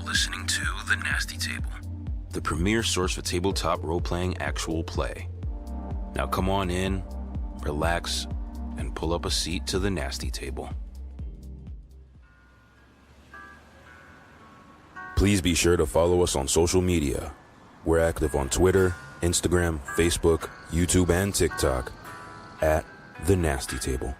listening to The Nasty Table, the premier source for tabletop role-playing actual play. Now come on in, relax, and pull up a seat to The Nasty Table. Please be sure to follow us on social media. We're active on Twitter, Instagram, Facebook, YouTube, and TikTok at The Nasty Table.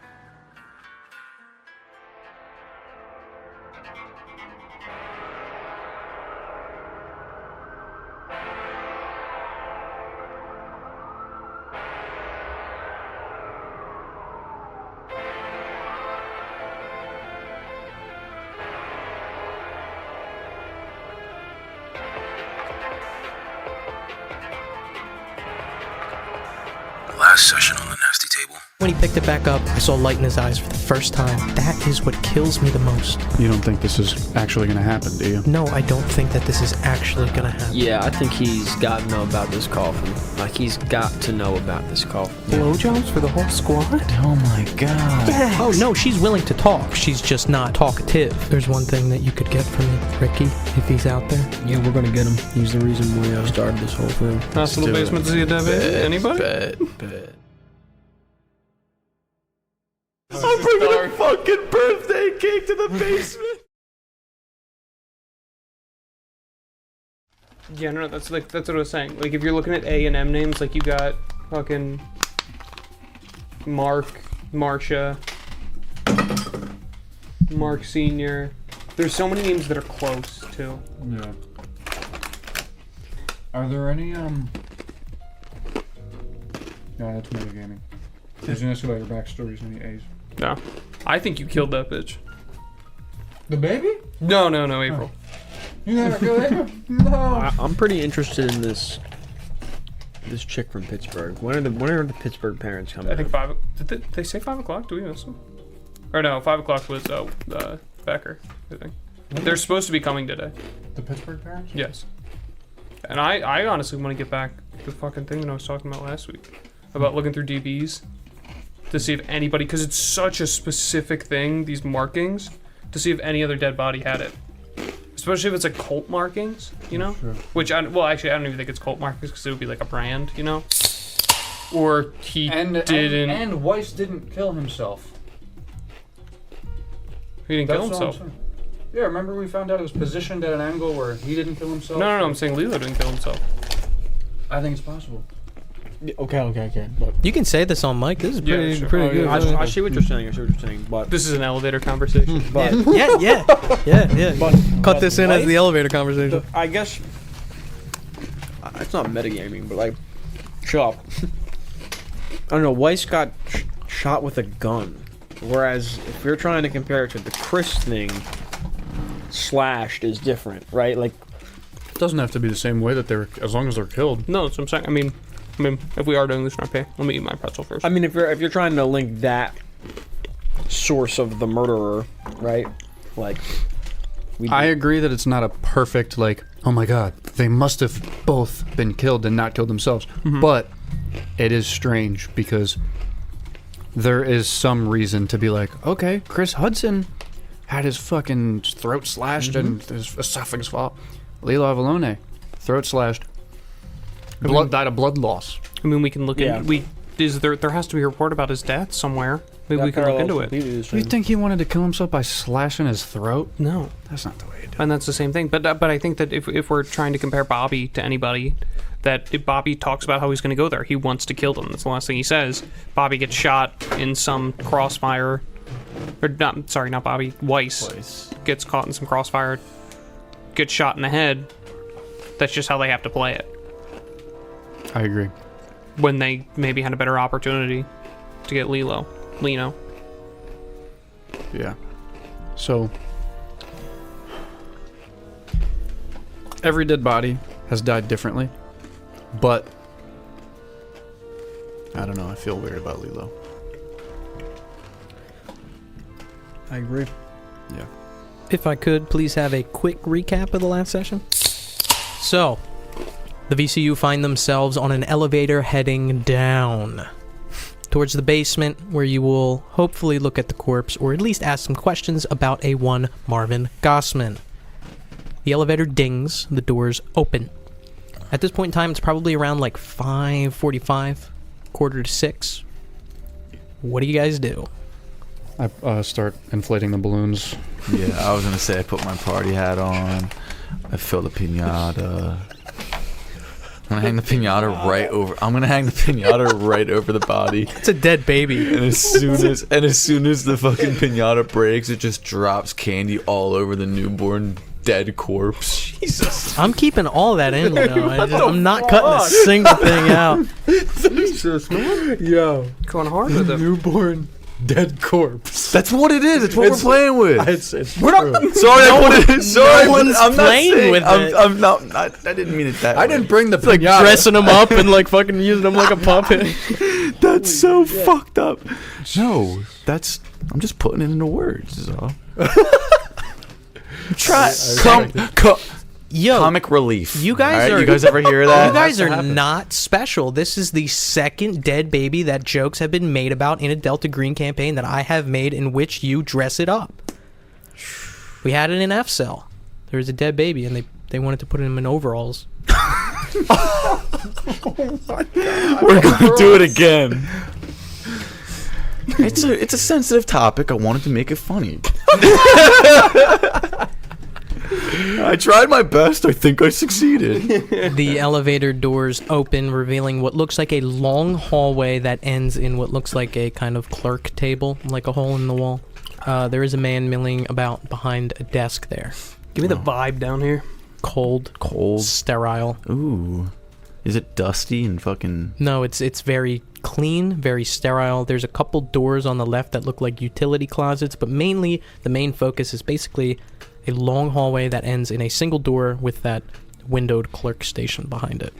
Last session on The Nasty Table. When he picked it back up, I saw light in his eyes for the first time. That is what kills me the most. You don't think this is actually going to happen, do you? No, I don't think that this is actually going to happen. Yeah, I think he's got to know about this coffin. Like, he's got to know about this coffin. Blowjobs for the whole squad? Oh my god. Yes. Oh no, she's willing to talk. She's just not talkative. There's one thing that you could get from me, Ricky, if he's out there. Yeah, we're going to get him. He's the reason we started this whole thing. Nice little basement to see a debit. Anybody? Bet. I'm bringing a fucking birthday cake to the basement. Yeah, no, that's what I was saying. Like, if you're looking at A and M names, like, you got fucking Mark, Marcia, Mark Sr. There's so many names that are close, too. Yeah. Are there any, Yeah, that's metagaming. I was gonna ask you about your backstories and the A's. No. I think you killed that bitch. The baby? No, April. You never killed April? No. I'm pretty interested in this chick from Pittsburgh. When are the Pittsburgh parents coming? I think 5. Did they say 5 o'clock? Do we miss them? Or no, 5 o'clock was Becker, I think. They're supposed to be coming today. The Pittsburgh parents? Yes. And I honestly want to get back to the fucking thing that I was talking about last week. About looking through DBs. To see if anybody, because it's such a specific thing, these markings, to see if any other dead body had it. Especially if it's like cult markings, you know? Sure. Which, well, actually, I don't even think it's cult markings because it would be like a brand, you know? Or he didn't. And Weiss didn't kill himself. He didn't kill himself. Yeah, remember we found out it was positioned at an angle where he didn't kill himself? No, I'm saying Lilo didn't kill himself. I think it's possible. Okay. But You can say this on mic. This is pretty sure. pretty good. I see what you're saying. But This is an elevator conversation. but Yeah. But Cut this in as the elevator conversation. I guess it's not metagaming, but like, shut up. I don't know. Weiss got shot with a gun, whereas if you're trying to compare it to the Chris thing, slashed is different, right? Like, It doesn't have to be the same way that they're, as long as they're killed. No, that's what I'm saying. I mean, if we are doing this frappe, let me eat my pretzel first. I mean, if you're trying to link that source of the murderer, right? Like, I agree that it's not a perfect, like, oh my god, they must have both been killed and not killed themselves. But it is strange because there is some reason to be like, okay, Chris Hudson had his fucking throat slashed and his esophagus fall out. Lilo Avalone, throat slashed. Died of blood loss. I mean, we can look Yeah. there has to be a report about his death somewhere. Maybe we can look into it. You think he wanted to kill himself by slashing his throat? No. That's not the way to do it. And that's the same thing. But I think that if we're trying to compare Bobby to anybody, that if Bobby talks about how he's going to go there, he wants to kill them. That's the last thing he says. Bobby gets shot in some crossfire. Or not Bobby. Weiss gets caught in some crossfire, gets shot in the head. That's just how they have to play it. I agree. When they maybe had a better opportunity to get Lino. Yeah. So, every dead body has died differently, but I don't know, I feel weird about Lilo. I agree. Yeah. If I could, please have a quick recap of the last session. So, the VCU find themselves on an elevator heading down towards the basement, where you will hopefully look at the corpse, or at least ask some questions about a one Marvin Gossman. The elevator dings. The doors open. At this point in time, it's probably around like 5:45, 5:45. What do you guys do? I start inflating the balloons. Yeah, I was gonna say I put my party hat on. I fill the pinata. I'm gonna hang the pinata right over. I'm gonna hang the pinata right over the body. It's a dead baby. And as soon as the fucking pinata breaks, it just drops candy all over the newborn dead corpse. Jesus. I'm keeping all that in, you know. I'm not cutting a single thing out. Jesus, man. Yo. Going hard with it. Newborn dead corpse. That's what it is. It's what we're playing with. It's we're not. Sorry, I put it. Sorry, one's I'm not playing saying, with it. I'm not. I didn't mean it that. I way. didn't bring the Like pinata. dressing them up and like fucking using them like a puppet. That's so fucked up. No, I'm just putting it into words. Is all. Comic relief. You guys All right, are. You guys ever hear that? You guys are not special. This is the second dead baby that jokes have been made about in a Delta Green campaign that I have made in which you dress it up. We had it in F Cell. There was a dead baby and they wanted to put him in overalls. We're gonna do it again. It's a sensitive topic. I wanted to make it funny. I tried my best. I think I succeeded. The elevator doors open, revealing what looks like a long hallway that ends in what looks like a kind of clerk table, like a hole in the wall. There is a man milling about behind a desk there. Give me the vibe down here. Cold, sterile. Ooh. Is it dusty and fucking... No, it's very clean, very sterile. There's a couple doors on the left that look like utility closets, but mainly the main focus is basically a long hallway that ends in a single door with that windowed clerk station behind it.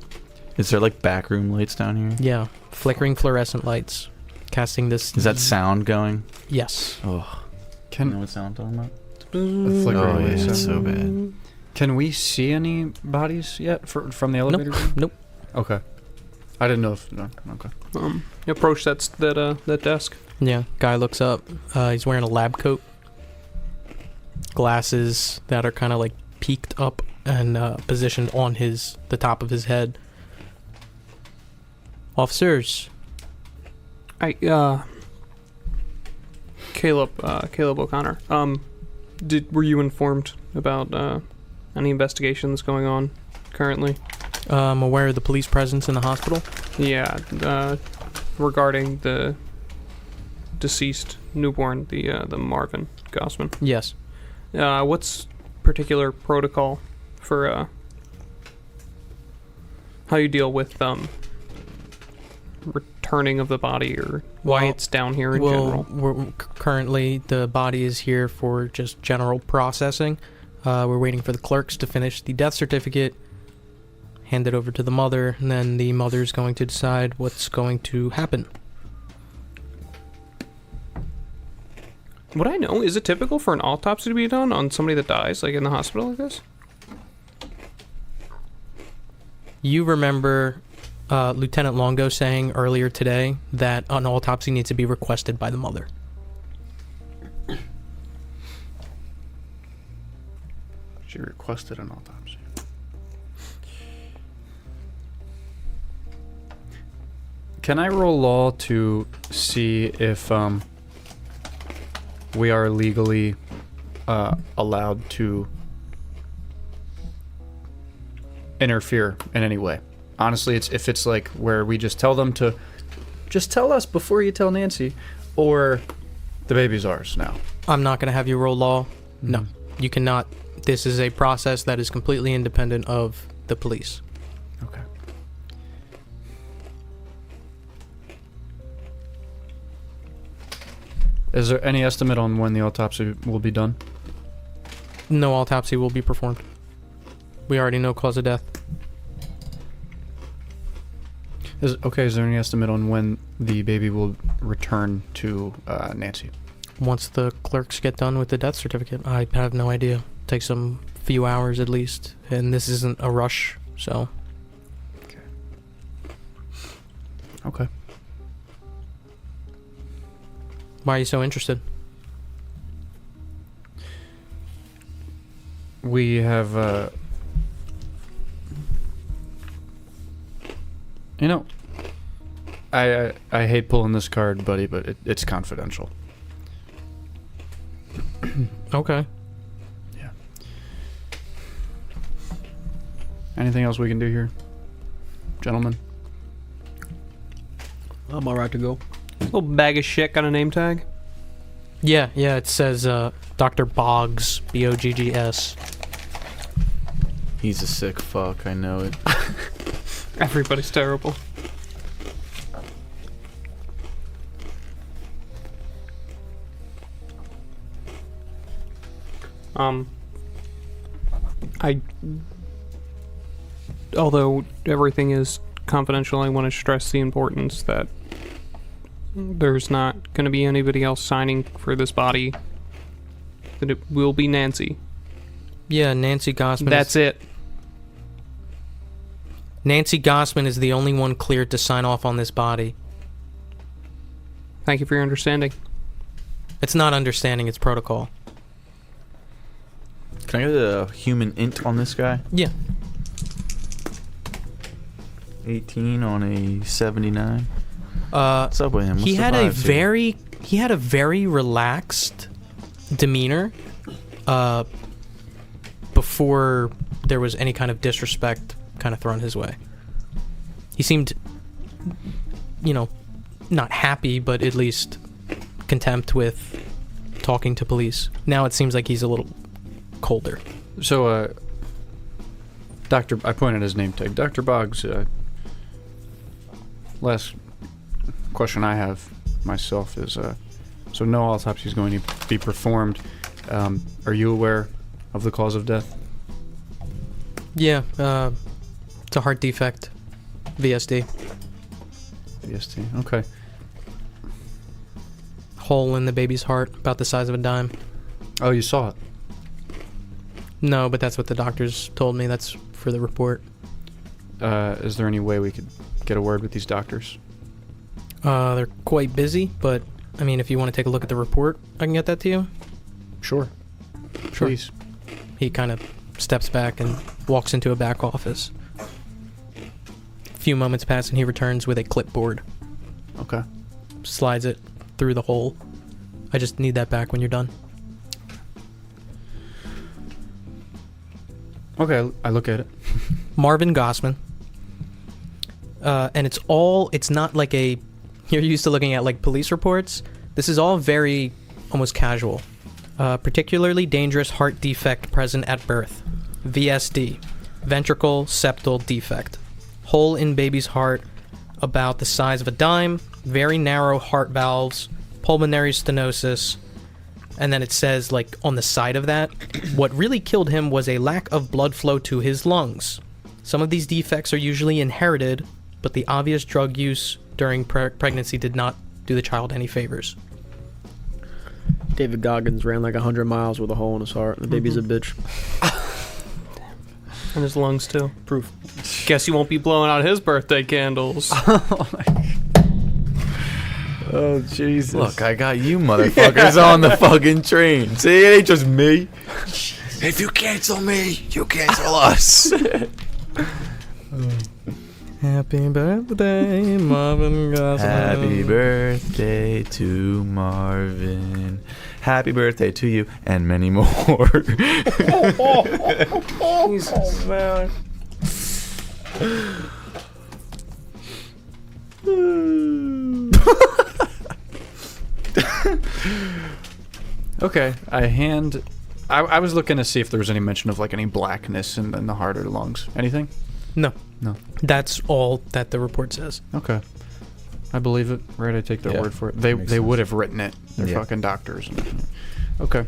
Is there like backroom lights down here? Yeah, flickering fluorescent lights casting this... Is that sound going? Yes. Oh. You know what sound I'm talking about? A flickering Oh, yeah, light. it's so bad. Can we see any bodies yet from the elevator room? Nope. Okay. I didn't know if... No, okay. You approach that desk. Yeah, guy looks up. He's wearing a lab coat. Glasses that are kind of like peaked up and positioned on the top of his head. Officers. Caleb O'Connor. Were you informed about any investigations going on currently? I'm aware of the police presence in the hospital. Yeah, regarding the deceased newborn, the Marvin Gossman. Yes. What's particular protocol for how you deal with returning of the body, or why it's down here in general? Currently the body is here for just general processing. We're waiting for the clerks to finish the death certificate, hand it over to the mother, and then the mother's going to decide what's going to happen. Would I know? Is it typical for an autopsy to be done on somebody that dies, like in the hospital like this? You remember Lieutenant Longo saying earlier today that an autopsy needs to be requested by the mother. She requested an autopsy. Can I roll law to see if we are legally allowed to interfere in any way? Honestly, if it's like where we just tell them to just tell us before you tell Nancy, or the baby's ours now. I'm not going to have you roll law. No, you cannot. This is a process that is completely independent of the police. Okay. Is there any estimate on when the autopsy will be done? No autopsy will be performed. We already know cause of death. Is there any estimate on when the baby will return to Nancy? Once the clerks get done with the death certificate, I have no idea. Takes some few hours at least, and this isn't a rush, so. Okay. Why are you so interested? We have, you know, I hate pulling this card, buddy, but it's confidential. Okay. Yeah. Anything else we can do here, gentlemen? I'm alright to go. Little bag of shit got a name tag. Yeah, it says Dr. Boggs, Boggs. He's a sick fuck, I know it. Everybody's terrible. Although everything is confidential, I want to stress the importance that there's not going to be anybody else signing for this body. That it will be Nancy. Yeah, Nancy Gossman. That's it. Nancy Gossman is the only one cleared to sign off on this body. Thank you for your understanding. It's not understanding, it's protocol. Can I get a human int on this guy? Yeah. 18 on a 79. What's up with him? What's He the had vibes here? a very relaxed demeanor before there was any kind of disrespect kind of thrown his way. He seemed, not happy, but at least contempt with talking to police. Now it seems like he's a little colder. So, I pointed his name tag. Dr. Boggs, last question I have myself is, so no autopsy is going to be performed. Are you aware of the cause of death? Yeah, it's a heart defect. VSD. VSD, okay. Hole in the baby's heart, about the size of a dime. Oh, you saw it? No, but that's what the doctors told me. That's for the report. Is there any way we could get a word with these doctors? They're quite busy, but, I mean, if you want to take a look at the report, I can get that to you. Sure. Sure. Please. He kind of steps back and walks into a back office. A few moments pass and he returns with a clipboard. Okay. Slides it through the hole. I just need that back when you're done. Okay, I look at it. Marvin Gossman. And it's not like you're used to looking at like police reports. This is all very almost casual. Particularly dangerous heart defect present at birth. VSD. Ventricle septal defect. Hole in baby's heart about the size of a dime. Very narrow heart valves. Pulmonary stenosis. And then it says, like, on the side of that, what really killed him was a lack of blood flow to his lungs. Some of these defects are usually inherited, but the obvious drug use during pregnancy did not do the child any favors. David Goggins ran like 100 miles with a hole in his heart. The baby's a bitch. And his lungs, too. Proof. Guess you won't be blowing out his birthday candles. Oh, Jesus. Look, I got you motherfuckers on the fucking train. See, it ain't just me. If you cancel me, you cancel us. Happy birthday, Marvin Gossman. Happy birthday to Marvin. Happy birthday to you and many more. Jesus, man. Okay, I was looking to see if there was any mention of like any blackness in the heart or the lungs. Anything? No. No. That's all that the report says. Okay. I believe it. Right, I take their Yeah, word for it. They makes would sense. have written it. They're Yeah. fucking doctors. Okay.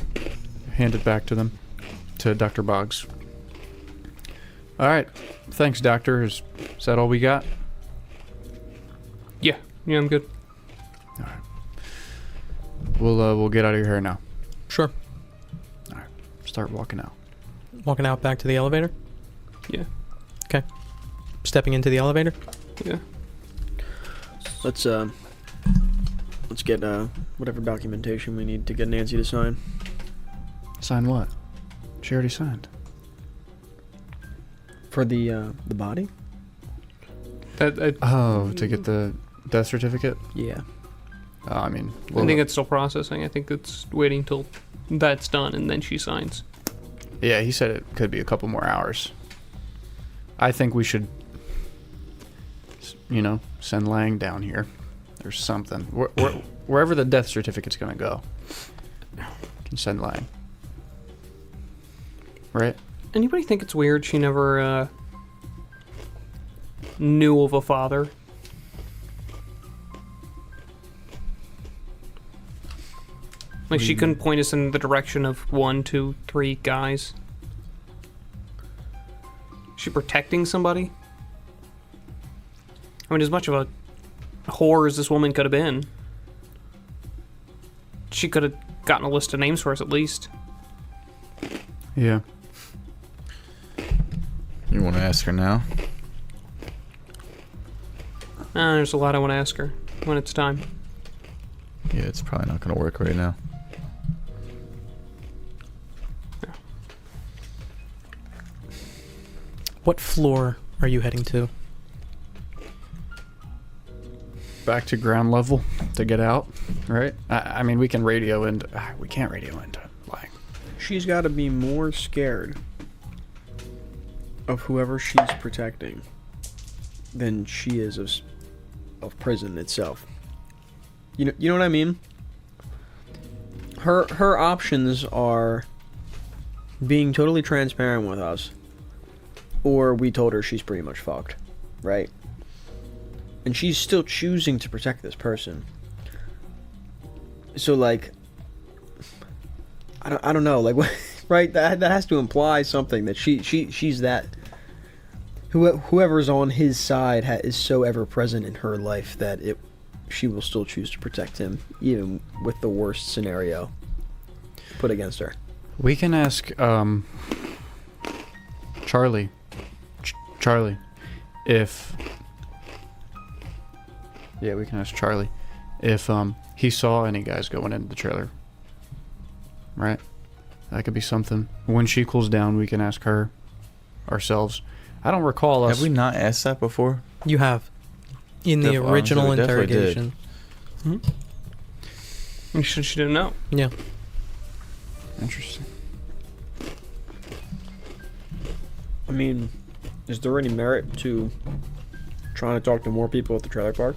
Hand it back to them. To Dr. Boggs. All right. Thanks, doctor. Is that all we got? Yeah, I'm good. All right. We'll get out of your hair now. Sure. All right. Start walking out. Walking out back to the elevator. Yeah. Okay. Stepping into the elevator. Yeah. Let's get whatever documentation we need to get Nancy to sign. Sign what? She already signed. For the body? Oh, to get the death certificate? Yeah. I mean, I think it's still processing. I think it's waiting till that's done and then she signs. yeah, he said it could be a couple more hours. I think we should, send Lang down here. There's something. Wherever the death certificate's going to go, can send Lang. Right? Anybody think it's weird she never knew of a father? Like, she couldn't point us in the direction of 1, 2, 3 guys. Is she protecting somebody? I mean, as much of a whore as this woman could have been, she could have gotten a list of names for us at least. Yeah. You want to ask her now? There's a lot I want to ask her when it's time. Yeah, it's probably not going to work right now. What floor are you heading to? Back to ground level to get out, right? I mean, we can radio into... we can't radio into Lang. She's got to be more scared of whoever she's protecting than she is of prison itself. You know what I mean? Her options are being totally transparent with us, or we told her she's pretty much fucked, right? And she's still choosing to protect this person. So, like, I don't know, like, right? That has to imply something, that she's that. Whoever's on his side is so ever present in her life that she will still choose to protect him, even with the worst scenario put against her. We can ask Charlie. Charlie, if... Yeah, we can ask Charlie if he saw any guys going into the trailer. Right? That could be something. When she cools down, we can ask her ourselves. I don't recall us... Have we not asked that before? You have. In the original we definitely interrogation. She didn't know. Yeah. Interesting. I mean, is there any merit to trying to talk to more people at the trailer park?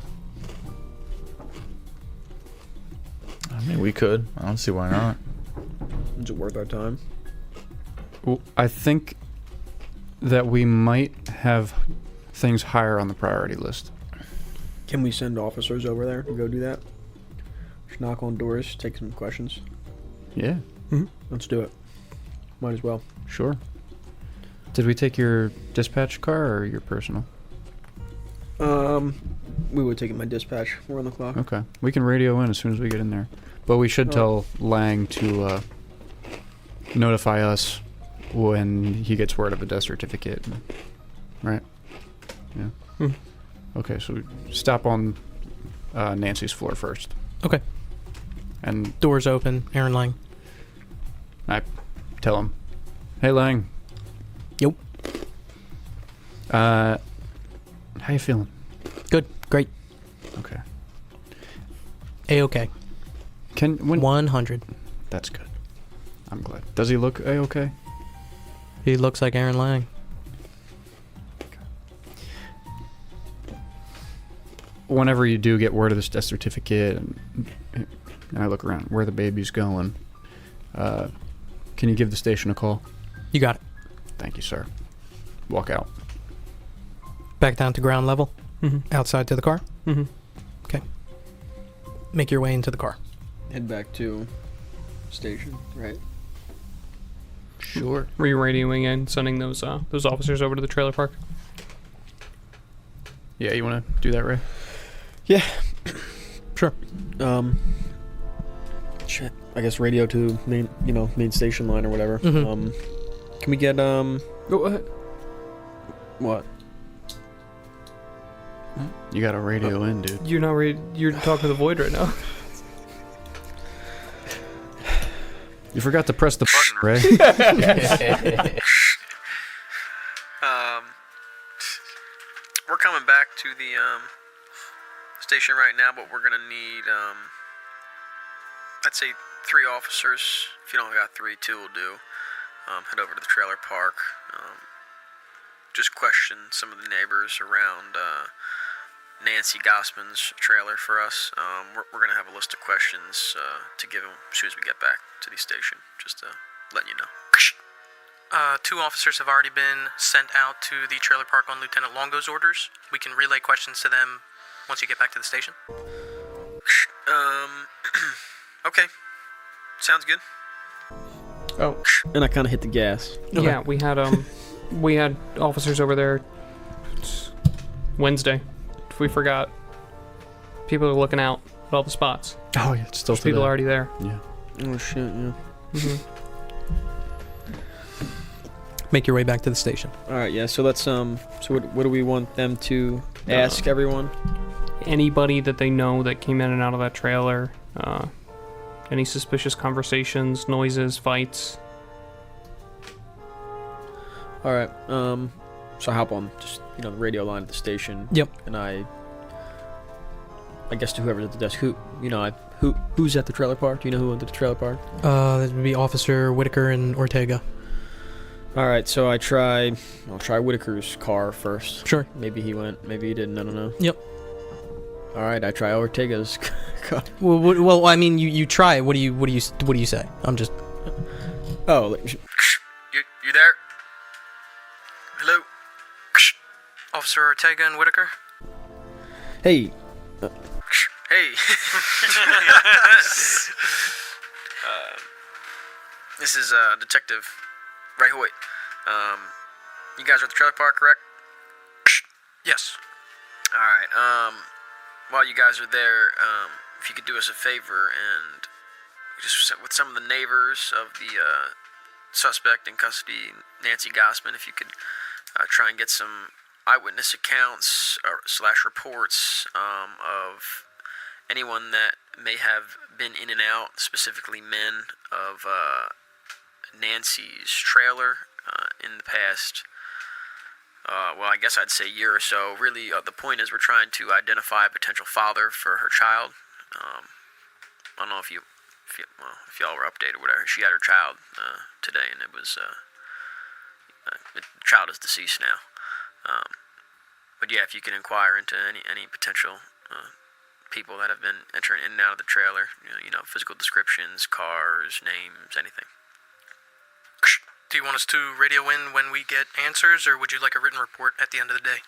I mean, we could. I don't see why not. Is it worth our time? Well, I think that we might have things higher on the priority list. Can we send officers over there to go do that? Just knock on doors, take some questions. Yeah. Let's do it. Might as well. Sure. Did we take your dispatch car or your personal? We would take it my dispatch. We're on the clock. Okay. We can radio in as soon as we get in there. But we should tell Lang to notify us when he gets word of a death certificate. Right? Yeah. Okay, so we stop on Nancy's floor first. Okay. And Doors open. Aaron Lang. I tell him, "Hey, Lang. Yep. How you feeling?" Good. Great. Okay. A-okay. 100. That's good. I'm glad. Does he look A-okay? He looks like Aaron Lang. Whenever you do get word of this death certificate, and I look around where the baby's going, can you give the station a call? You got it. Thank you, sir. Walk out. Back down to ground level? Mm-hmm. Outside to the car? Mm-hmm. Okay. Make your way into the car. Head back to station, right? Sure. Were you radioing in, sending those officers over to the trailer park? Yeah, you want to do that, Ray? Yeah. Sure. Shit. I guess radio to main station line or whatever. Mhm. Can we get Go ahead. what? You got a radio in, dude. You're not you're talking to the void right now. You forgot to press the button, Ray. We're coming back to the station right now, but we're gonna need I'd say 3 officers. If you don't got 3, 2 will do. Head over to the trailer park. Just question some of the neighbors around Nancy Gossman's trailer for us. We're gonna have a list of questions to give them as soon as we get back to the station. Just letting you know. 2 officers have already been sent out to the trailer park on Lieutenant Longo's orders. We can relay questions to them once you get back to the station. Okay. Sounds good. Oh, and I kind of hit the gas. Okay. Yeah, we had officers over there Wednesday. If we forgot, people are looking out at all the spots. Oh yeah, it's still There's people already there. Yeah. Oh shit, yeah. Mm-hmm. Make your way back to the station. All right, yeah. So let's So what do we want them to ask everyone? Anybody that they know that came in and out of that trailer. Any suspicious conversations, noises, fights. All right. So I hop on just the radio line at the station. Yep. And I guess to whoever's at the desk, who's at the trailer park? Do you know who went to the trailer park? That would be Officer Whitaker and Ortega. All right. So I'll try Whitaker's car first. Sure. Maybe he went. Maybe he didn't. I don't know. Yep. All right. I try Ortega's car. Well, I mean, you try. What do you say? I'm just. Oh. You there? Hello. Officer Ortega and Whitaker. Hey. Hey. This is Detective Ray Hoyt. You guys are at the trailer park, correct? Yes. All right. While you guys are there, if you could do us a favor and just with some of the neighbors of the suspect in custody, Nancy Gossman, if you could try and get some eyewitness accounts / reports of anyone that may have been in and out, specifically men, of Nancy's trailer in the past, well, I guess I'd say year or so. Really, the point is we're trying to identify a potential father for her child. I don't know if y'all were updated or whatever. She had her child today, and it was the child is deceased now. But yeah, if you can inquire into any potential people that have been entering in and out of the trailer, physical descriptions, cars, names, anything. Do you want us to radio in when we get answers, or would you like a written report at the end of the day?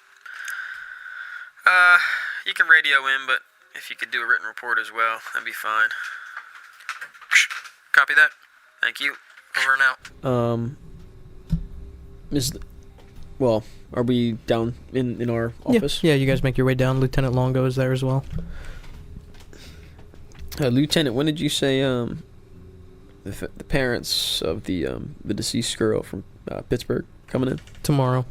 You can radio in, but if you could do a written report as well, that'd be fine. Copy that. Thank you. Over and out. Well, are we down in our office? Yeah, you guys make your way down. Lieutenant Longo is there as well. Lieutenant, when did you say the parents of the deceased girl from Pittsburgh coming in? Tomorrow.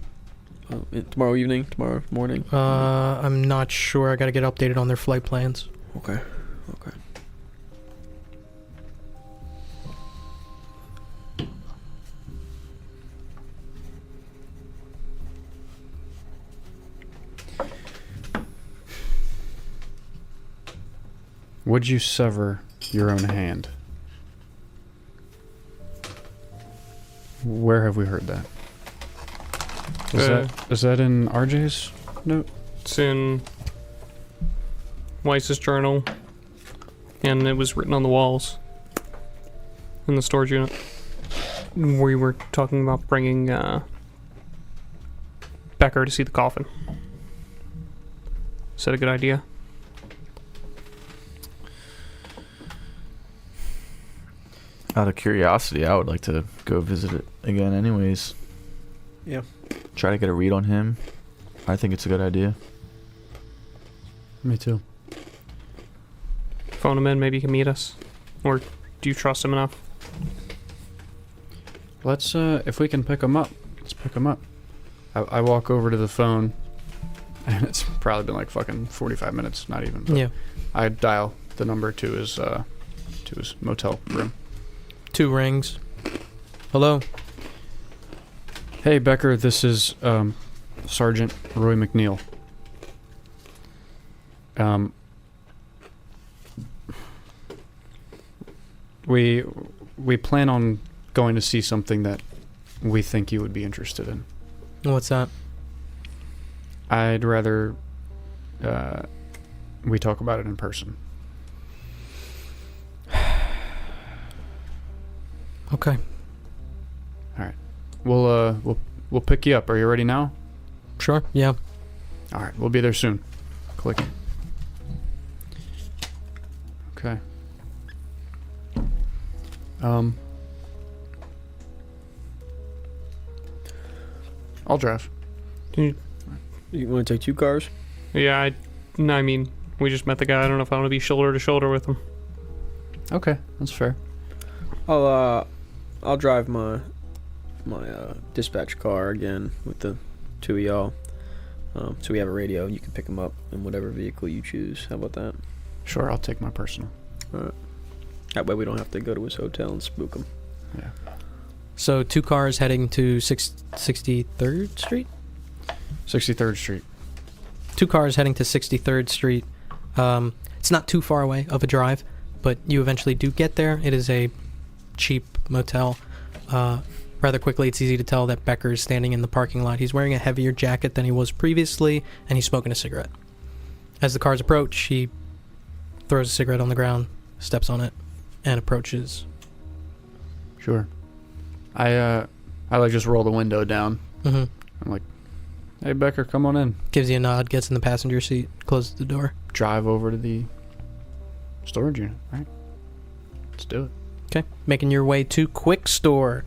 Tomorrow evening? Tomorrow morning? I'm not sure. I gotta get updated on their flight plans. Okay. Would you sever your own hand? Where have we heard that? Is that in RJ's note? It's in Weiss's journal, and it was written on the walls in the storage unit. We were talking about bringing Becker to see the coffin. Is that a good idea? Out of curiosity, I would like to go visit it again anyways. Yeah. Try to get a read on him. I think it's a good idea. Me too. Phone him in, maybe he can meet us. Or do you trust him enough? Let's, if we can pick him up, let's pick him up. I walk over to the phone, and it's probably been like fucking 45 minutes, not even. Yeah. I dial the number to his motel room. 2 rings. Hello? Hey, Becker, this is Sergeant Roy McNeil. We plan on going to see something that we think you would be interested in. What's that? I'd rather we talk about it in person. Okay. All right. We'll pick you up. Are you ready now? Sure. Yeah. All right. We'll be there soon. Click. Okay. I'll drive. You want to take 2 cars? Yeah, I mean, we just met the guy. I don't know if I want to be shoulder to shoulder with him. Okay, that's fair. I'll drive my dispatch car again with the 2 of y'all. So we have a radio. You can pick them up in whatever vehicle you choose. How about that? Sure, I'll take my personal. All right. That way we don't have to go to his hotel and spook him. Yeah. So 2 cars heading to 63rd Street? 63rd Street. 2 cars heading to 63rd Street. It's not too far away of a drive, but you eventually do get there. It is a cheap motel. Rather quickly, it's easy to tell that Becker is standing in the parking lot. He's wearing a heavier jacket than he was previously, and he's smoking a cigarette. As the cars approach, he throws a cigarette on the ground, steps on it, and approaches. Sure. I like just roll the window down. Mm-hmm. I'm like, hey, Becker, come on in. Gives you a nod, gets in the passenger seat, closes the door. Drive over to the storage unit, right? Let's do it. Okay, making your way to QuikStore.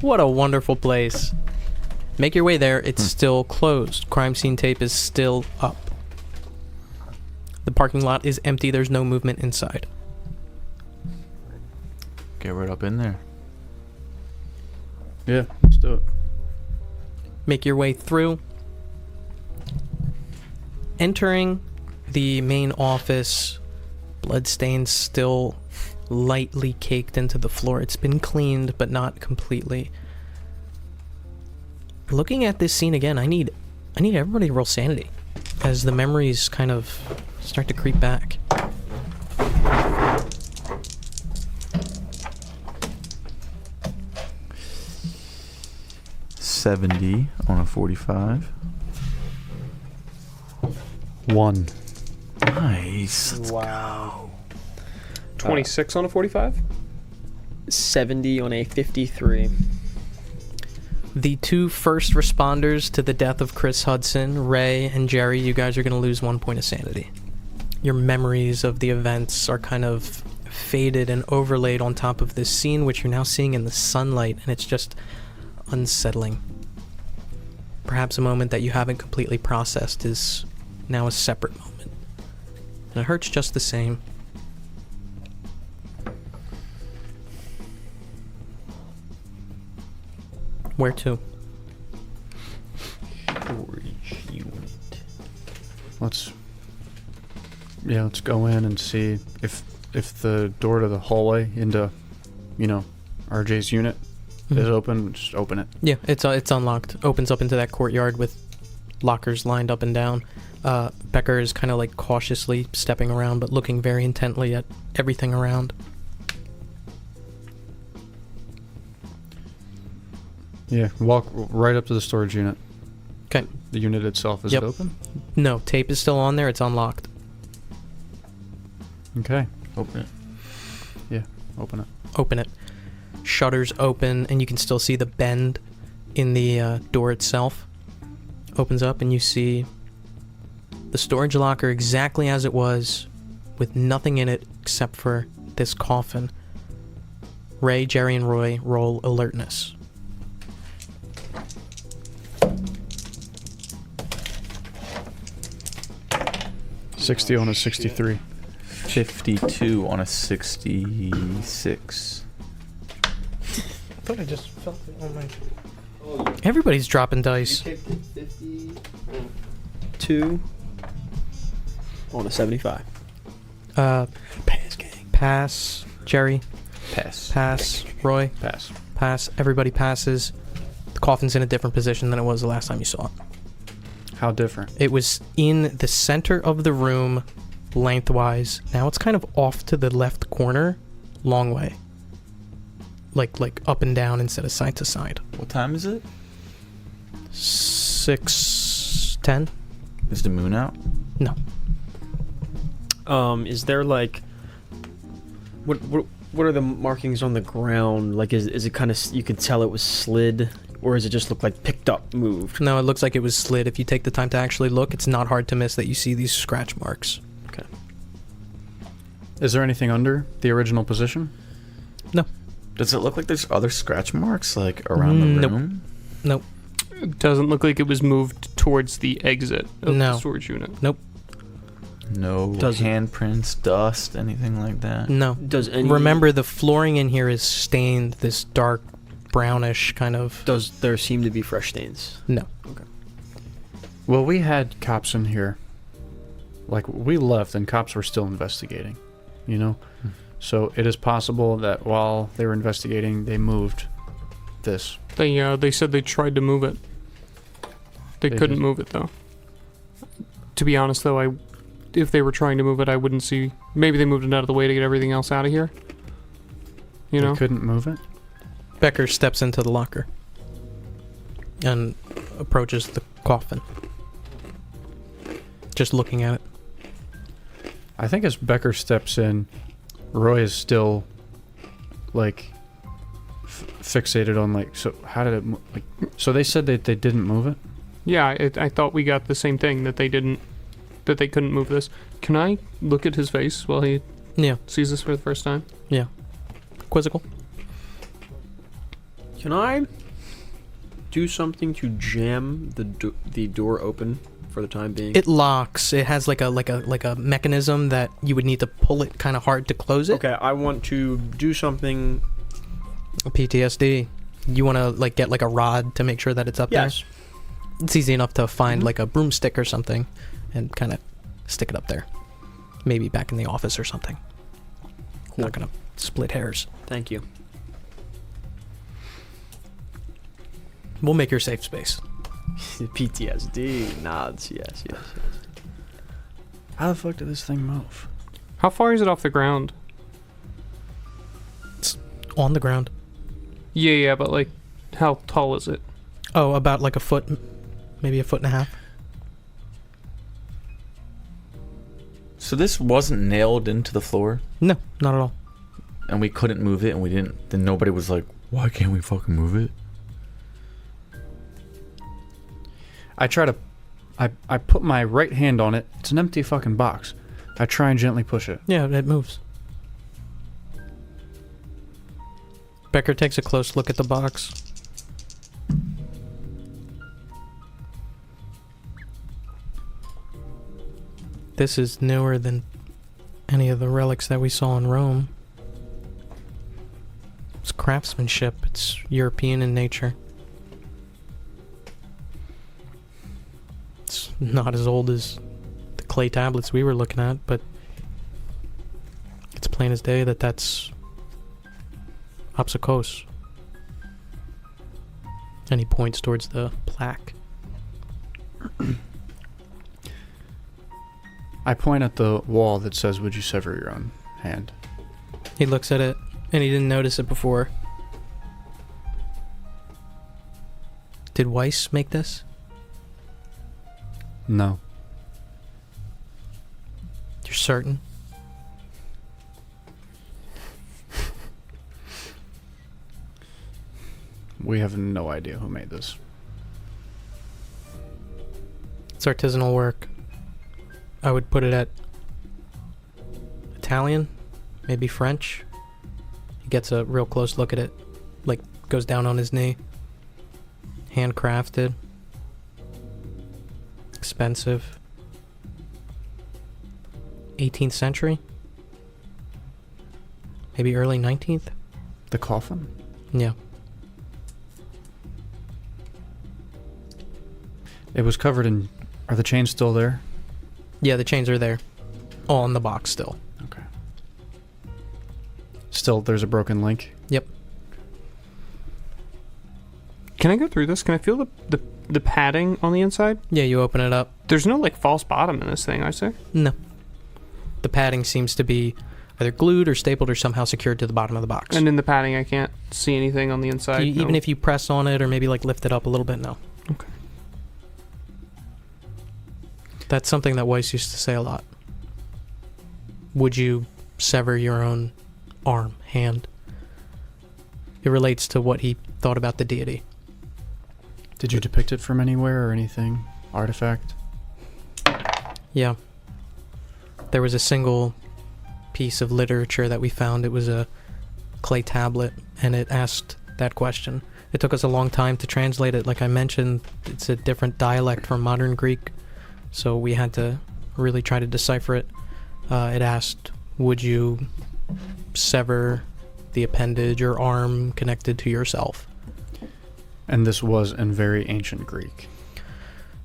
What a wonderful place. Make your way there. It's still closed. Crime scene tape is still up. The parking lot is empty. There's no movement inside. Get right up in there. Yeah, let's do it. Make your way through. Entering the main office, bloodstains still lightly caked into the floor. It's been cleaned, but not completely. Looking at this scene again, I need everybody to roll sanity as the memories kind of start to creep back. $70 on a 45. 1. Nice. Let's Wow. 26 on a 45? 70 on a 53. The 2 first responders to the death of Chris Hudson, Ray and Jerry, you guys are going to lose 1 point of sanity. Your memories of the events are kind of faded and overlaid on top of this scene, which you're now seeing in the sunlight, and it's just unsettling. Perhaps a moment that you haven't completely processed is now a separate moment. And it hurts just the same. Where to? Storage unit. Let's go in and see if the door to the hallway into, RJ's unit is open. Just open it. Yeah, it's unlocked. Opens up into that courtyard with lockers lined up and down. Becker is kind of like cautiously stepping around, but looking very intently at everything around. Yeah, walk right up to the storage unit. Okay. The unit itself, is it open? No, tape is still on there. It's unlocked. Okay. Open it. Yeah, open it. Open it. Shutters open, and you can still see the bend in the door itself. Opens up, and you see the storage locker exactly as it was, with nothing in it except for this coffin. Ray, Jerry, and Roy roll alertness. 60 on a 63. 52 on a 66. I thought I just felt it on my... Everybody's dropping dice. 52 on a 75. Pass, gang. Pass. Jerry. Pass. Pass. Roy. Pass. Pass. Everybody passes. The coffin's in a different position than it was the last time you saw it. How different? It was in the center of the room, lengthwise. Now it's kind of off to the left corner, long way. Like up and down instead of side to side. What time is it? 6:10? Is the moon out? No. Is there like what are the markings on the ground? Like is it kind of, you can tell it was slid, or does it just look like picked up, moved? No, it looks like it was slid. If you take the time to actually look, it's not hard to miss that you see these scratch marks. Okay. Is there anything under the original position? No. Does it look like there's other scratch marks like around the Nope. room? Nope. It doesn't look like it was moved towards the exit of No. the storage unit. Nope. No Doesn't- handprints, dust, anything like that? No. Does any Remember, the flooring in here is stained this dark brownish kind of... Does there seem to be fresh stains? No. Well, we had cops in here. Like, we left and cops were still investigating, you know? So it is possible that while they were investigating, they moved this. They said they tried to move it. They They couldn't just- move it though. To be honest though, if they were trying to move it, I wouldn't see. Maybe they moved it out of the way to get everything else out of here. You know? They couldn't move it? Becker steps into the locker and approaches the coffin. Just looking at it. I think as Becker steps in, Roy is still, like, fixated on, like, so how did it like, so they said that they didn't move it? Yeah, I thought we got the same thing, that they couldn't move this. Can I look at his face while he Yeah. sees this for the first time? Yeah. Quizzical. Can I do something to jam the door open for the time being? It locks. It has like a mechanism that you would need to pull it kind of hard to close it. Okay, I want to do something. PTSD. You want to like get like a rod to make sure that it's up Yes. there? It's easy enough to find Mhm. like a broomstick or something and kind of stick it up there. Maybe back in the office or something. Cool. Not gonna split hairs. Thank you. We'll make your safe space. PTSD nods. Yes. How the fuck did this thing move? How far is it off the ground? It's on the ground. Yeah, but like, how tall is it? Oh, about like a foot, maybe a foot and a half. So this wasn't nailed into the floor, No, not at all. and we couldn't move it, and we didn't. Then nobody was like, "Why can't we fucking move it?" I try to, I put my right hand on it. It's an empty fucking box. I try and gently push it. Yeah, it moves. Becker takes a close look at the box. This is newer than any of the relics that we saw in Rome. It's craftsmanship. It's European in nature. It's not as old as the clay tablets we were looking at, but it's plain as day that that's Apsakos. And he points towards the plaque. I point at the wall that says, "Would you sever your own hand?" He looks at it, and he didn't notice it before. Did Weiss make this? No. You're certain? We have no idea who made this. It's artisanal work. I would put it at Italian, maybe French. He gets a real close look at it, like goes down on his knee. Handcrafted. Expensive. 18th century? Maybe early 19th? The coffin? Yeah. It was covered in... Are the chains still there? Yeah, the chains are there. All in the box still. Okay. Still, there's a broken link? Yep. Can I go through this? Can I feel the padding on the inside? Yeah, you open it up. There's no like false bottom in this thing, is there? No. The padding seems to be either glued or stapled or somehow secured to the bottom of the box. And in the padding, I can't see anything on the inside. Even if you press on it or maybe like lift it up a little bit, no. Okay. That's something that Weiss used to say a lot. Would you sever your own arm, hand? It relates to what he thought about the deity. Did you depict it from anywhere or anything? Artifact? Yeah. There was a single piece of literature that we found. It was a clay tablet, and it asked that question. It took us a long time to translate it. Like I mentioned, it's a different dialect from modern Greek, so we had to really try to decipher it. It asked, would you sever the appendage or arm connected to yourself? And this was in very ancient Greek.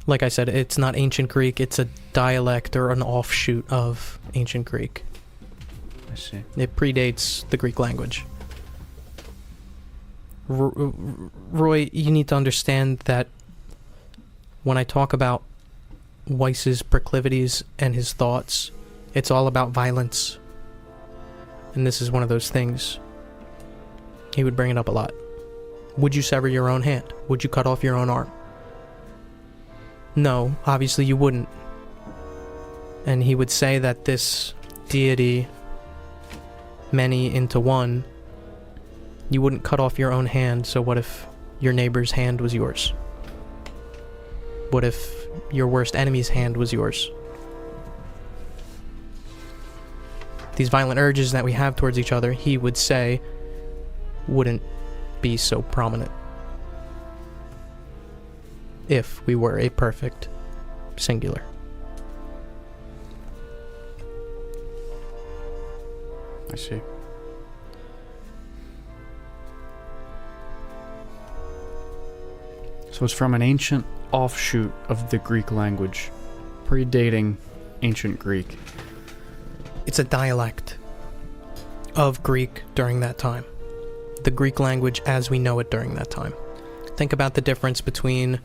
Like I said, it's not ancient Greek, it's a dialect or an offshoot of ancient Greek. I see. It predates the Greek language. Roy, you need to understand that when I talk about Weiss's proclivities and his thoughts, it's all about violence. And this is one of those things. He would bring it up a lot. Would you sever your own hand? Would you cut off your own arm? No, obviously you wouldn't. And he would say that this deity, many into one, you wouldn't cut off your own hand, so what if your neighbor's hand was yours? What if your worst enemy's hand was yours? These violent urges that we have towards each other, he would say, wouldn't be so prominent if we were a perfect singular. I see. So it's from an ancient offshoot of the Greek language, predating ancient Greek. It's a dialect of Greek during that time. The Greek language as we know it during that time. Think about the difference between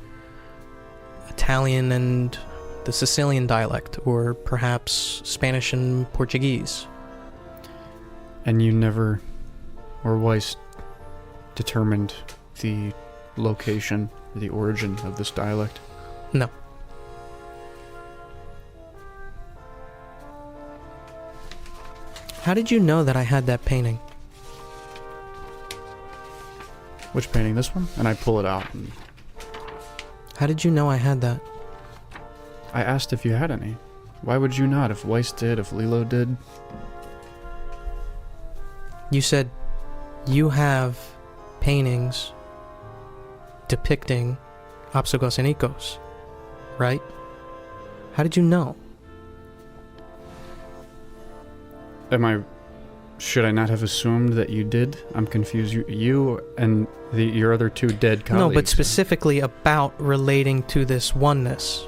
Italian and the Sicilian dialect, or perhaps Spanish and Portuguese. And you never, or Weiss, determined the location, the origin of this dialect? No. How did you know that I had that painting? Which painting? This one? And I pull it out. And How did you know I had that? I asked if you had any. Why would you not? If Weiss did, if Lilo did? You said you have paintings depicting Apsogos and Ikos, right? How did you know? Should I not have assumed that you did? I'm confused. You and your other two dead colleagues. No, but specifically about relating to this oneness.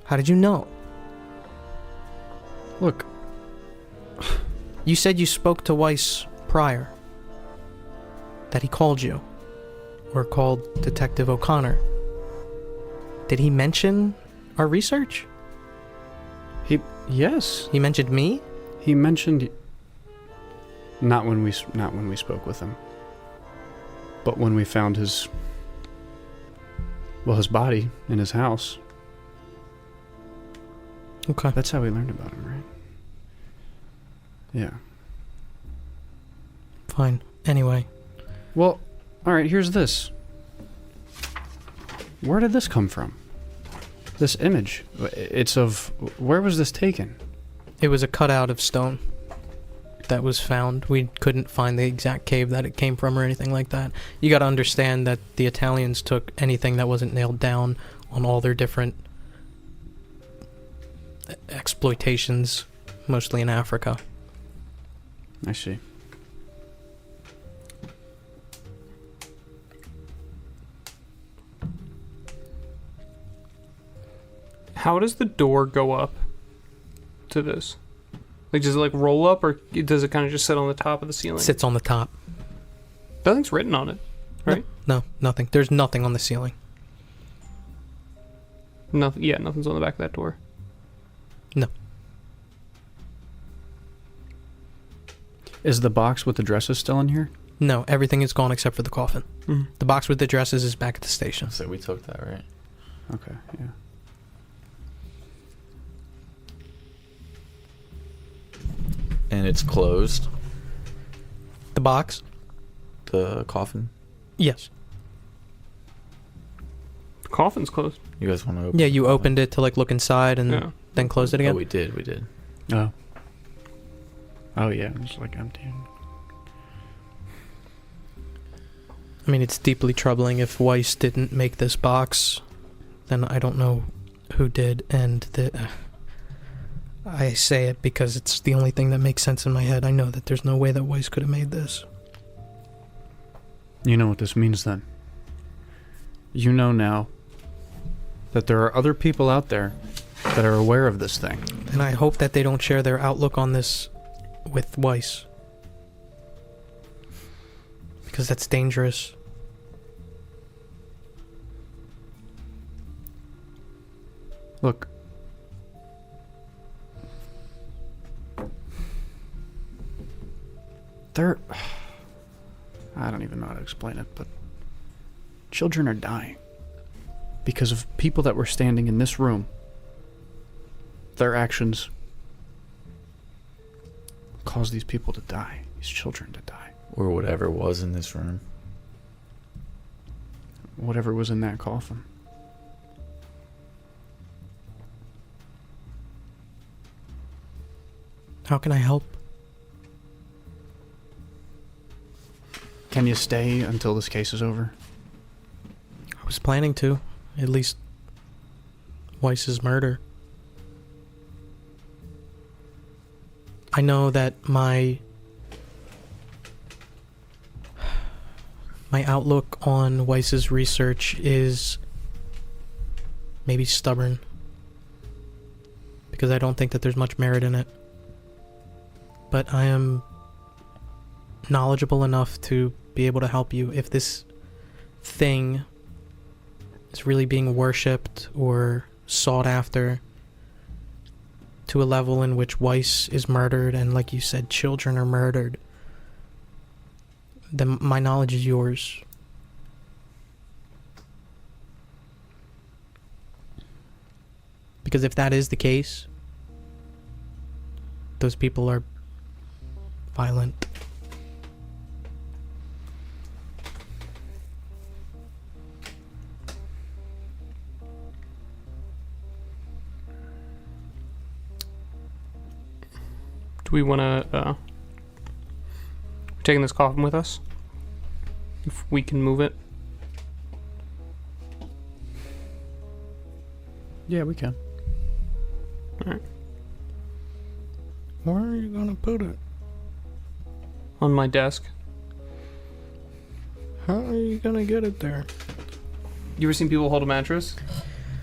How did you know? Look. You said you spoke to Weiss prior. That he called you. Or called Detective O'Connor. Did he mention our research? Yes. He mentioned me? He mentioned... Not when we spoke with him. But when we found his body in his house. Okay. That's how we learned about him, right? Yeah. Fine. Anyway. Well, alright, here's this. Where did this come from? This image. It's of... Where was this taken? It was a cutout of stone that was found. We couldn't find the exact cave that it came from or anything like that. You gotta understand that the Italians took anything that wasn't nailed down on all their different exploitations, mostly in Africa. I see. How does the door go up to this? Like, does it like roll up, or does it kind of just sit on the top of the ceiling? Sits on the top. Nothing's written on it, right? No, nothing. There's nothing on the ceiling. Nothing. Yeah, nothing's on the back of that door. No. Is the box with the dresses still in here? No, everything is gone except for the coffin. Mm-hmm. The box with the dresses is back at the station. So we took that, right? Okay, yeah. And it's closed. The box? The coffin. Yes. The coffin's closed. You guys want to open? Yeah, you opened it to like look inside and then closed it Oh, again. we did. We did. Oh. Oh, yeah, it's like empty. I mean, it's deeply troubling. If Weiss didn't make this box, then I don't know who did. And I say it because it's the only thing that makes sense in my head. I know that there's no way that Weiss could have made this. You know what this means then. You know now that there are other people out there that are aware of this thing. And I hope that they don't share their outlook on this with Weiss. Because that's dangerous. Look. I don't even know how to explain it, but children are dying because of people that were standing in this room. Their actions caused these people to die, these children to die. Or whatever was in this room. Whatever was in that coffin. How can I help? Can you stay until this case is over? I was planning to. At least Weiss's murder. I know that my outlook on Weiss's research is maybe stubborn. Because I don't think that there's much merit in it. But I am knowledgeable enough to be able to help you. If this thing is really being worshipped or sought after to a level in which Weiss is murdered and, like you said, children are murdered, then my knowledge is yours. Because if that is the case, those people are violent. Do we want to, taking this coffin with us? If we can move it? Yeah, we can. Alright. Where are you gonna put it? On my desk. How are you gonna get it there? You ever seen people hold a mattress?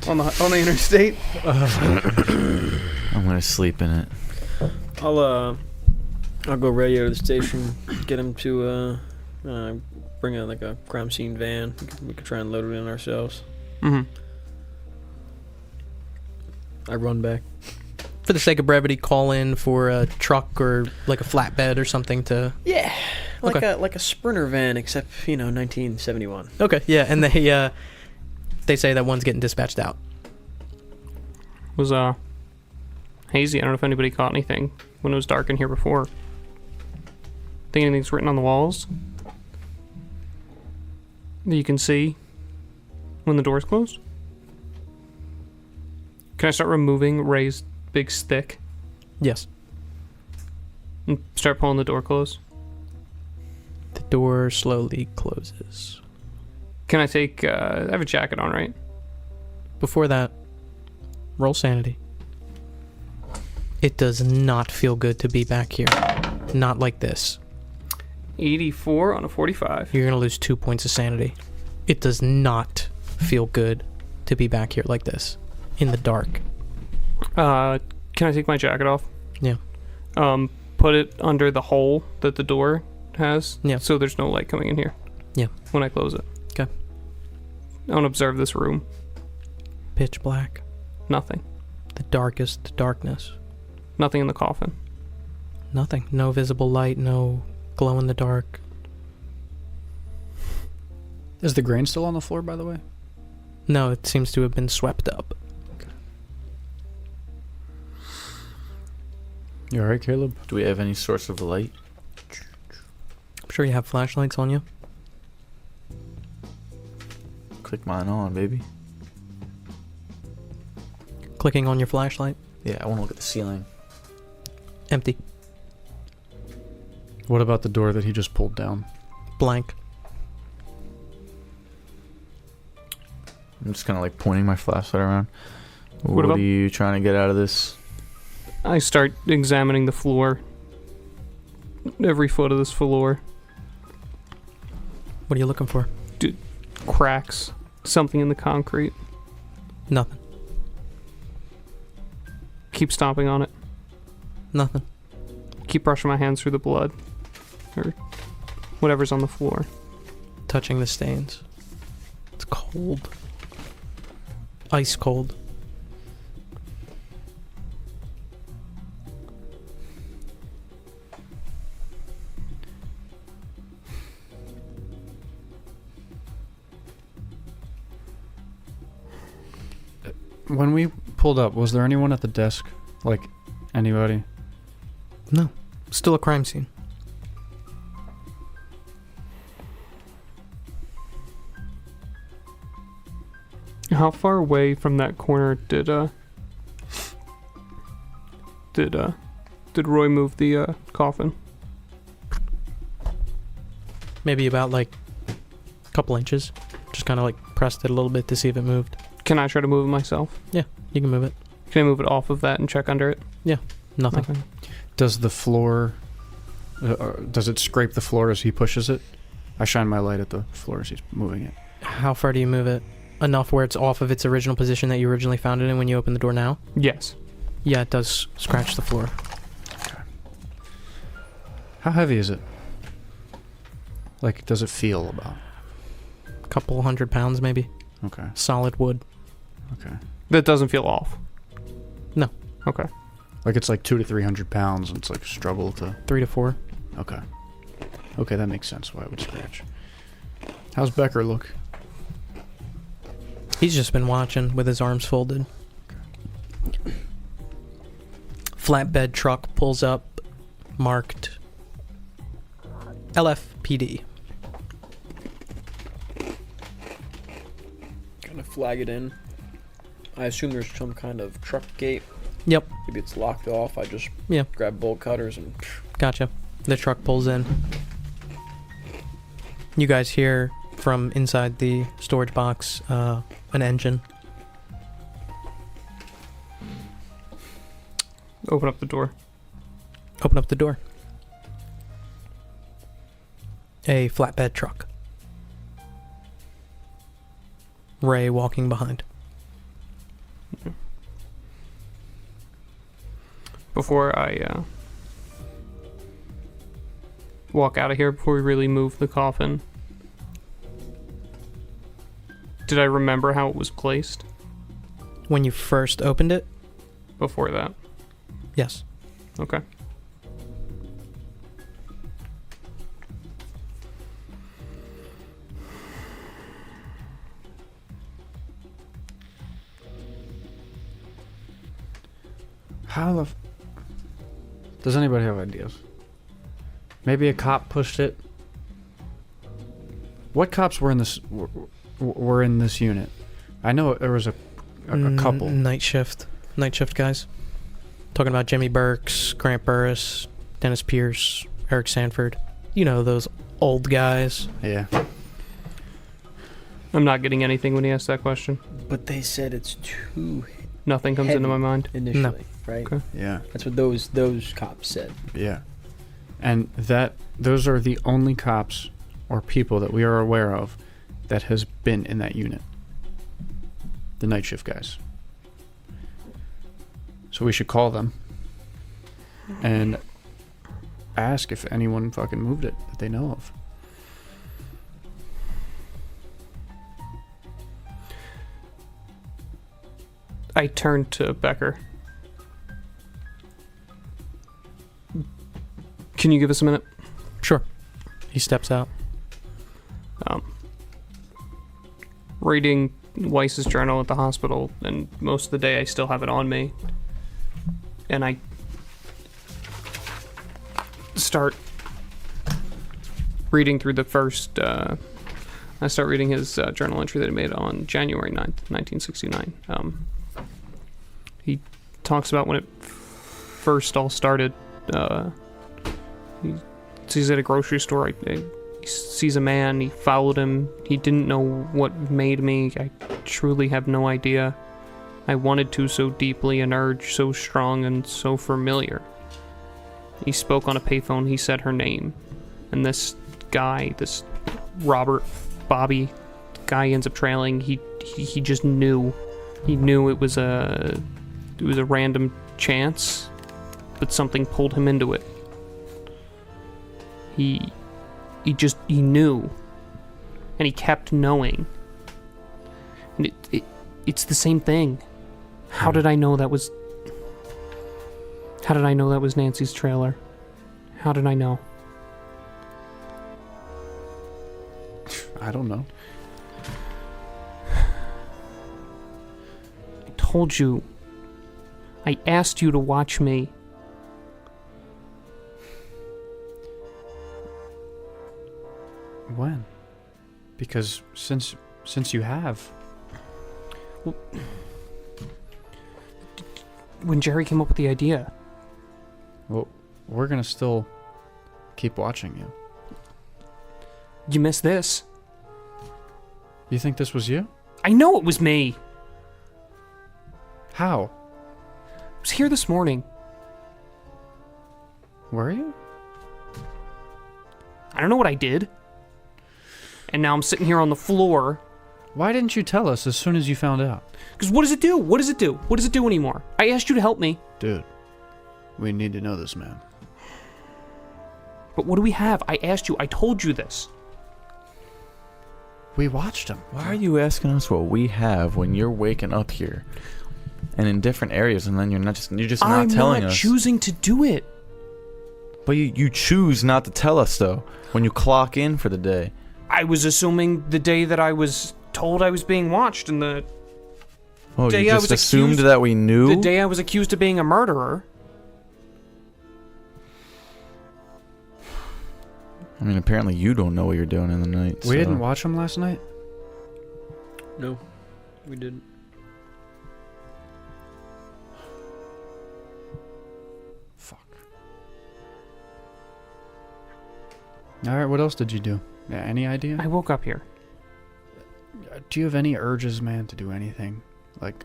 On the interstate? I'm gonna sleep in it. I'll go radio to the station, get him to bring in like a crime scene van. We could try and load it in ourselves. Mm-hmm. I run back. For the sake of brevity, call in for a truck or like a flatbed or something to... Yeah, like Okay. a Sprinter van, except 1971. Okay, yeah, and they say that one's getting dispatched out. It was hazy. I don't know if anybody caught anything when it was dark in here before. Think anything's written on the walls that you can see when the door's closed? Can I start removing Ray's big stick Yes. and start pulling the door closed? The door slowly closes. Can I take... I have a jacket on, right? Before that, roll sanity. It does not feel good to be back here. Not like this. 84 on a 45. You're gonna lose 2 points of sanity. It does not feel good to be back here like this. In the dark. Can I take my jacket off? Yeah. Put it under the hole that the door has. Yeah. So there's no light coming in here. Yeah. When I close it. Okay. I want to observe this room. Pitch black. Nothing. The darkest darkness. Nothing in the coffin. Nothing. No visible light, no glow in the dark. Is the grain still on the floor, by the way? No, it seems to have been swept up. You alright, Caleb? Do we have any source of light? I'm sure you have flashlights on you. Click mine on, baby. Clicking on your flashlight. Yeah, I want to look at the ceiling. Empty. What about the door that he just pulled down? Blank. I'm just kind of like pointing my flashlight around. What What about- are you trying to get out of this? I start examining the floor. Every foot of this floor. What are you looking for? Cracks. Something in the concrete. Nothing. Keep stomping on it. Nothing. Keep brushing my hands through the blood. Or whatever's on the floor. Touching the stains. It's cold. Ice cold. When we pulled up, was there anyone at the desk? Like, anybody? No. Still a crime scene. How far away from that corner did Roy move the coffin? Maybe about like a couple inches. Just kind of like pressed it a little bit to see if it moved. Can I try to move it myself? You can move it. Can I move it off of that and check under it? Nothing. Does the floor... does it scrape the floor as he pushes it? I shine my light at the floor as he's moving it. How far do you move it? Enough where it's off of its original position that you originally found it in when you opened the door now? Yes. Yeah, it does scratch the floor. How heavy is it? Like, does it feel about? A couple 100 pounds maybe. Okay. Solid wood. Okay. That doesn't feel off. No. Okay. Like, it's like 200 to 300 pounds, and it's like a struggle to... 3 to 4. Okay. Okay, that makes sense why it would scratch. How's Becker look? He's just been watching with his arms folded. Flatbed truck pulls up, marked LFPD. Kind of flag it in. I assume there's some kind of truck gate. Yep, Maybe it's locked off. I just grab bolt cutters and... gotcha. The truck pulls in. You guys hear from inside the storage box an engine. Open up the door. Open up the door. A flatbed truck. Ray walking behind. Before I walk out of here, before we really move the coffin, did I remember how it was placed When you first opened it, before that? yes. Okay. How the... Does anybody have ideas? Maybe a cop pushed it? What cops were in this... were in this unit? I know there was a couple. Night shift. Night shift guys. Talking about Jimmy Burks, Grant Burris, Dennis Pierce, Eric Sanford. You know, those old guys. Yeah. I'm not getting anything when he asked that question. But they said it's too Nothing comes heavy into my mind. initially, right? Okay. Yeah. That's what those cops said. Yeah. And those are the only cops or people that we are aware of that has been in that unit. The night shift guys. So we should call them and ask if anyone fucking moved it that they know of. I turned to Becker. Can you give us a minute? Sure. He steps out. Reading Weiss's journal at the hospital, and most of the day I still have it on me. And I start reading through the first, I start reading his journal entry that he made on January 9th, 1969. He talks about when it first all started. He sees at a grocery store, he sees a man, he followed him, he didn't know what made me, I truly have no idea. I wanted to so deeply, an urge so strong and so familiar. He spoke on a payphone, he said her name, and this guy, this Bobby guy ends up trailing, he just knew. He knew it was a random chance, but something pulled him into it. He knew, and he kept knowing, and it's the same thing. How did I know that was Nancy's trailer? How did I know? I don't know. I told you. I asked you to watch me. When? Because since you have. When Jerry came up with the idea. Well, we're gonna still keep watching you. You missed this. You think this was you? I know it was me. How? I was here this morning. Were you? I don't know what I did. And now I'm sitting here on the floor. Why didn't you tell us as soon as you found out? Because what does it do? What does it do? What does it do anymore? I asked you to help me. Dude, we need to know this man. But what do we have? I asked you. I told you this. We watched him. Why are you asking us what we have when you're waking up here and in different areas, and then you're just not telling us? I'm not choosing to do it. But you choose not to tell us though when you clock in for the day. I was assuming the day that I was told I was being watched, and the Oh, day you I just was assumed accused- that we knew? the day I was accused of being a murderer. I mean, apparently you don't know what you're doing in the night. We didn't watch him last night? No, we didn't. Fuck. Alright, what else did you do? Yeah, any idea? I woke up here. Do you have any urges, man, to do anything? Like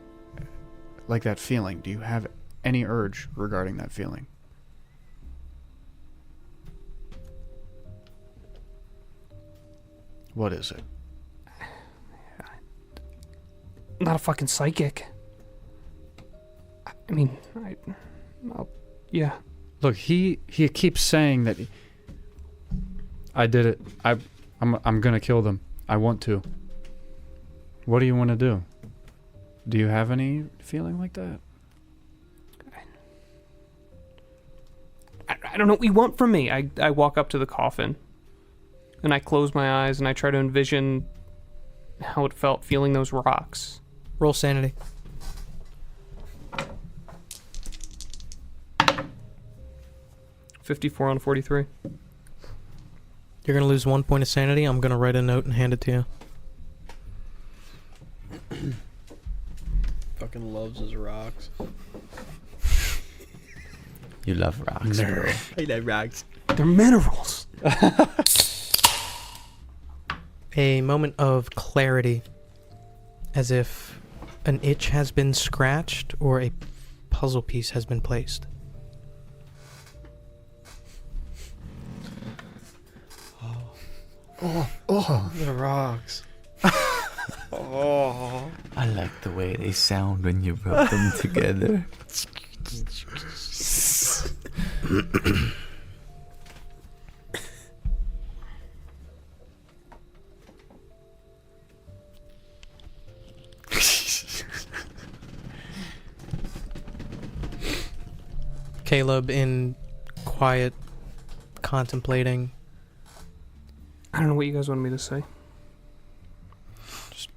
that feeling. Do you have any urge regarding that feeling? What is it? I'm not a fucking psychic. I mean, yeah. Look, he keeps saying that I did it. I'm gonna kill them. I want to. What do you want to do? Do you have any feeling like that? I don't know what you want from me. I walk up to the coffin, and I close my eyes, and I try to envision how it felt feeling those rocks. Roll sanity. $54 on 43. You're going to lose 1 point of sanity. I'm going to write a note and hand it to you. Fucking loves his rocks. You love rocks, bro. I love rocks. They're minerals. A moment of clarity, as if an itch has been scratched or a puzzle piece has been placed. Oh, the rocks. Oh. I like the way they sound when you rub them together. Caleb in quiet, contemplating. I don't know what you guys want me to say. Just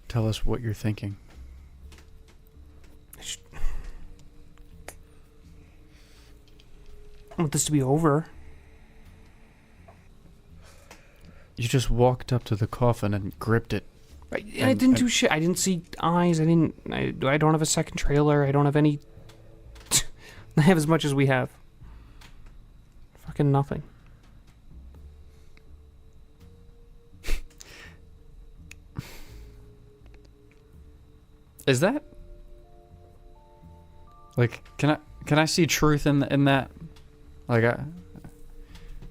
tell us what you're thinking. I want this to be over. You just walked up to the coffin and gripped it. I didn't do shit. I didn't see eyes. I don't have a second trailer. I don't have any... I have as much as we have. Fucking nothing. Is that... Like, can I see truth in that? Like,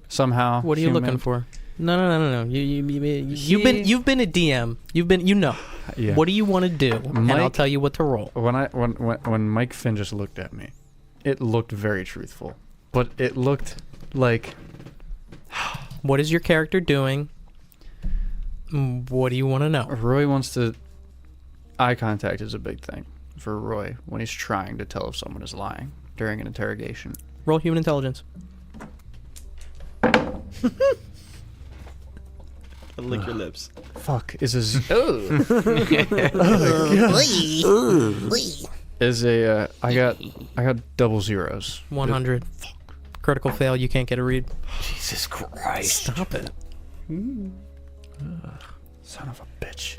somehow... What are you looking for? No. You've been a DM. Yeah. What do you want to do? And I'll tell you what to roll. When Mike Finn just looked at me, it looked very truthful, but it looked like... What is your character doing? What do you want to know? Roy wants to... Eye contact is a big thing for Roy when he's trying to tell if someone is lying during an interrogation. Roll human intelligence. Lick your lips. Fuck, is a... Is a... I got double zeros. 100. Critical fail, you can't get a read. Jesus Christ. Stop it. Son of a bitch.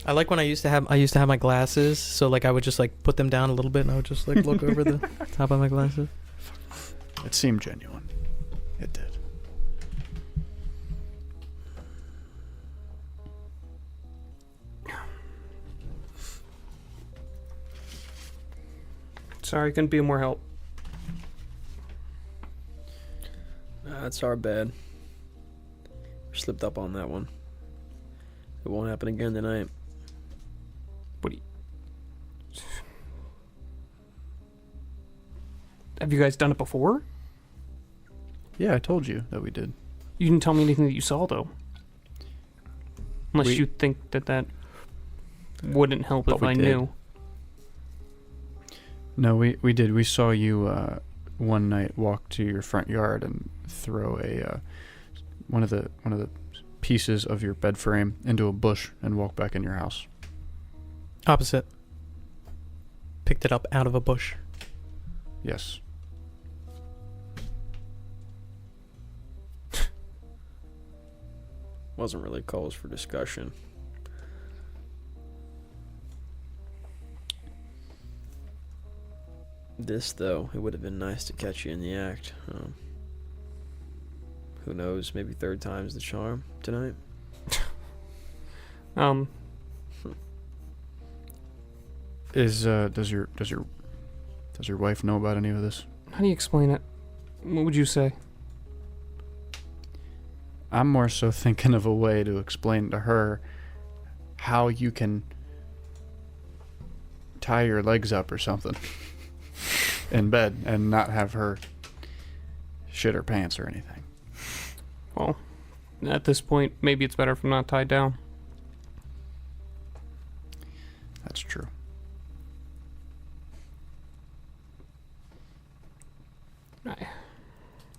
I like when I used to have my glasses, so like I would just like put them down a little bit and I would just like look over the top of my glasses. It seemed genuine. It did. Sorry, couldn't be of more help. That's our bad. We slipped up on that one. It won't happen again tonight. What do you... Have you guys done it before? Yeah, I told you that we did. You didn't tell me anything that you saw, though. Unless you think that wouldn't help if I knew. No, we did. We saw you one night walk to your front yard and throw a one of the pieces of your bed frame into a bush and walk back in your house. Opposite. Picked it up out of a bush. Yes. Wasn't really cause for discussion. This, though, it would have been nice to catch you in the act. Who knows? Maybe third time's the charm tonight. Does your wife know about any of this? How do you explain it? What would you say? I'm more so thinking of a way to explain to her how you can tie your legs up or something in bed and not have her shit her pants or anything. Well, at this point, maybe it's better if I'm not tied down. That's true.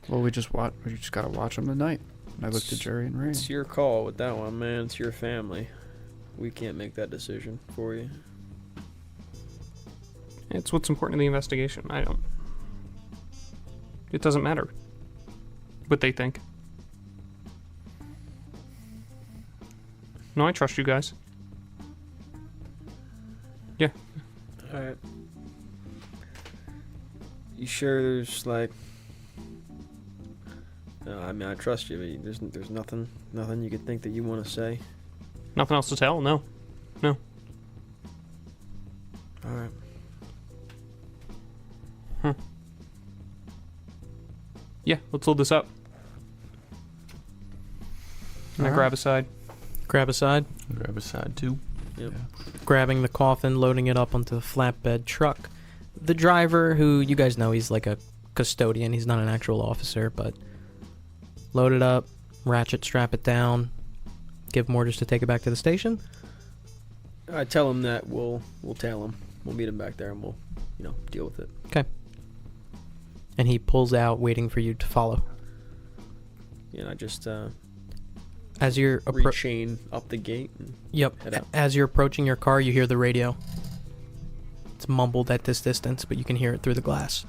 Well, we just gotta watch them tonight. And I looked at Jerry and Ray. It's your call with that one, man. It's your family. We can't make that decision for you. It's what's important in the investigation. It doesn't matter what they think. No, I trust you guys. Yeah. Alright. You sure there's like... I mean, I trust you, but there's nothing you could think that you want to say? Nothing else to tell? No. Alright. Yeah, let's hold this up. And I grab a side. Grab a side. Grab a side too. Yep. Yeah. Grabbing the coffin, loading it up onto the flatbed truck. The driver, who you guys know, he's like a custodian. He's not an actual officer, but load it up, ratchet strap it down, give him orders to take it back to the station. I tell him that we'll tail him. We'll meet him back there and we'll, deal with it. Okay. and he pulls out, waiting for you to follow. Yeah, I just As you're rechain up the gate. And head out. As you're approaching your car, you hear the radio. It's mumbled at this distance, but you can hear it through the glass.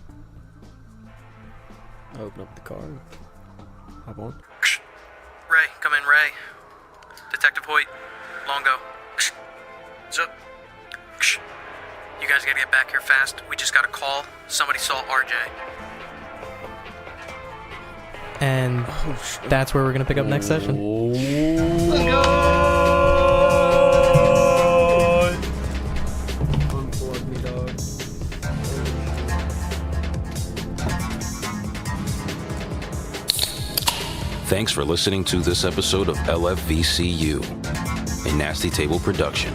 I open up the car. And hop on. Ray, come in, Ray. Detective Hoyt, Longo. So, you guys gotta get back here fast. We just got a call. Somebody saw RJ. And that's where we're gonna pick up next session. Let's go! Unplug me, dog. Thanks for listening to this episode of LFVCU, a Nasty Table production.